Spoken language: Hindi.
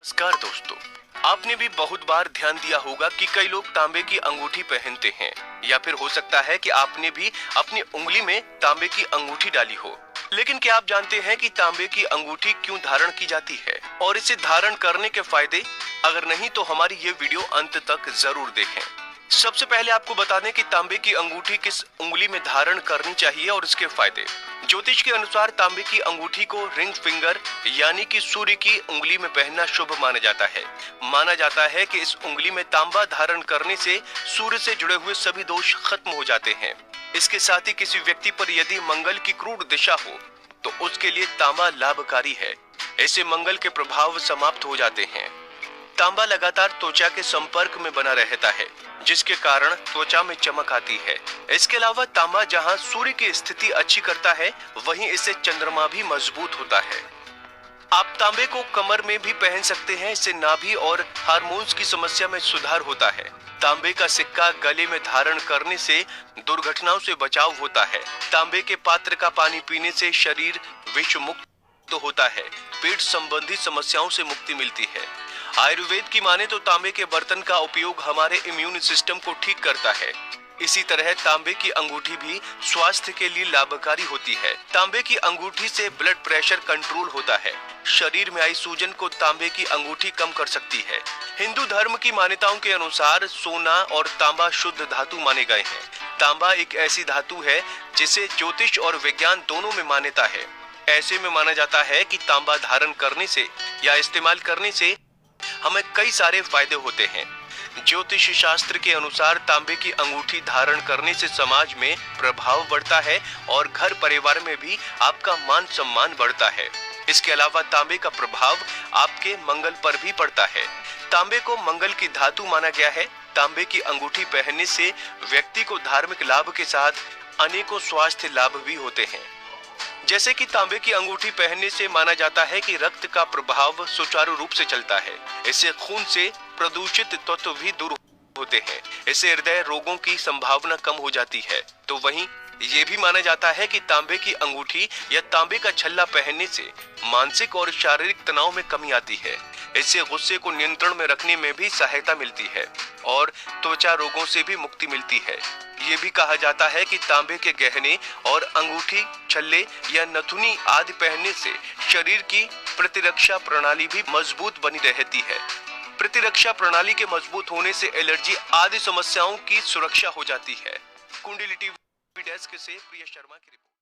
नमस्कार दोस्तों, आपने भी बहुत बार ध्यान दिया होगा कि कई लोग तांबे की अंगूठी पहनते हैं या फिर हो सकता है कि आपने भी अपनी उंगली में तांबे की अंगूठी डाली हो। लेकिन क्या आप जानते हैं कि तांबे की अंगूठी क्यों धारण की जाती है और इसे धारण करने के फायदे? अगर नहीं तो हमारी ये वीडियो अंत तक जरूर देखें। सबसे पहले आपको बता दें कि तांबे की अंगूठी किस उंगली में धारण करनी चाहिए और इसके फायदे। ज्योतिष के अनुसार तांबे की अंगूठी को रिंग फिंगर यानी कि सूर्य की उंगली में पहनना शुभ माना जाता है। माना जाता है कि इस उंगली में तांबा धारण करने से सूर्य से जुड़े हुए सभी दोष खत्म हो जाते हैं। इसके साथ ही किसी व्यक्ति पर यदि मंगल की क्रूर दिशा हो तो उसके लिए तांबा लाभकारी है। ऐसे मंगल के प्रभाव समाप्त हो जाते हैं। तांबा लगातार त्वचा के संपर्क में बना रहता है, जिसके कारण त्वचा में चमक आती है। इसके अलावा तांबा जहां सूर्य की स्थिति अच्छी करता है, वहीं इससे चंद्रमा भी मजबूत होता है। आप तांबे को कमर में भी पहन सकते हैं। इससे नाभि और हार्मोन्स की समस्या में सुधार होता है। तांबे का सिक्का गले में धारण करने से दुर्घटनाओं से बचाव होता है। तांबे के पात्र का पानी पीने से शरीर विष मुक्त होता है। पेट संबंधी समस्याओं से मुक्ति मिलती है। आयुर्वेद की माने तो तांबे के बर्तन का उपयोग हमारे इम्यून सिस्टम को ठीक करता है। इसी तरह तांबे की अंगूठी भी स्वास्थ्य के लिए लाभकारी होती है। तांबे की अंगूठी से ब्लड प्रेशर कंट्रोल होता है। शरीर में आई सूजन को तांबे की अंगूठी कम कर सकती है। हिंदू धर्म की मान्यताओं के अनुसार सोना और तांबा शुद्ध धातु माने गए हैं। तांबा एक ऐसी धातु है जिसे ज्योतिष और विज्ञान दोनों में मान्यता है। ऐसे में माना जाता है कि तांबा धारण करने से या इस्तेमाल करने से हमें कई सारे फायदे होते हैं। ज्योतिष शास्त्र के अनुसार तांबे की अंगूठी धारण करने से समाज में प्रभाव बढ़ता है और घर परिवार में भी आपका मान सम्मान बढ़ता है। इसके अलावा तांबे का प्रभाव आपके मंगल पर भी पड़ता है। तांबे को मंगल की धातु माना गया है। तांबे की अंगूठी पहनने से व्यक्ति को धार्मिक लाभ के साथ अनेकों स्वास्थ्य लाभ भी होते हैं। जैसे कि तांबे की अंगूठी पहनने से माना जाता है कि रक्त का प्रभाव सुचारू रूप से चलता है। इससे खून से प्रदूषित तत्व भी दूर होते हैं। इससे हृदय रोगों की संभावना कम हो जाती है। तो वहीं ये भी माना जाता है कि तांबे की अंगूठी या तांबे का छल्ला पहनने से मानसिक और शारीरिक तनाव में कमी आती है। इससे गुस्से को नियंत्रण में रखने में भी सहायता मिलती है और त्वचा रोगों से भी मुक्ति मिलती है। ये भी कहा जाता है कि तांबे के गहने और अंगूठी, छल्ले या नथुनी आदि पहनने से शरीर की प्रतिरक्षा प्रणाली भी मजबूत बनी रहती है। प्रतिरक्षा प्रणाली के मजबूत होने से एलर्जी आदि समस्याओं की सुरक्षा हो जाती है। कुंडली टीवी डेस्क से प्रिया शर्मा की रिपोर्ट।